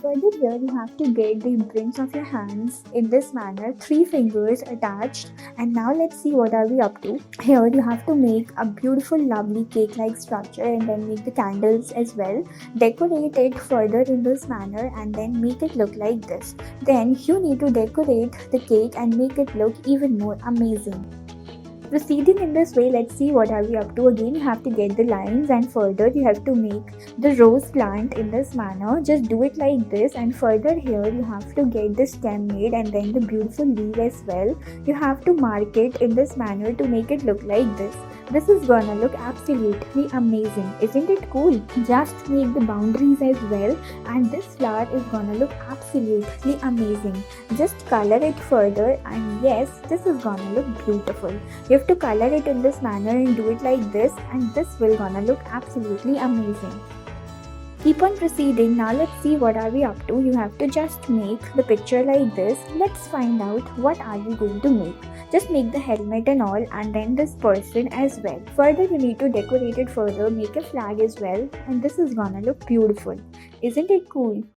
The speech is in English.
Further here you have to get the imprints of your hands in this manner, 3 fingers attached. And now let's see what are we up to. Here you have to make a beautiful lovely cake like structure and then make the candles as well. Decorate it further in this manner and then make it look like this. Then you need to decorate the cake and make it look even more amazing. Proceeding in this way, let's see what are we up to. Again, you have to get the lines and further you have to make the rose plant in this manner. Just do it like this, and further here you have to get the stem made and then the beautiful leaf as well. You have to mark it in this manner to make it look like this. This is gonna look absolutely amazing. Isn't it cool? Just make the boundaries as well, and this flower is gonna look absolutely amazing. Just color it further, and yes, this is gonna look beautiful. You have to color it in this manner and do it like this, and this will gonna look absolutely amazing. Keep on proceeding. Now let's see what are we up to. You have to just make the picture like this. Let's find out what are we going to make. Just make the helmet and all, and then this person as well. Further you need to decorate it further, make a flag as well, and this is gonna look beautiful. Isn't it cool?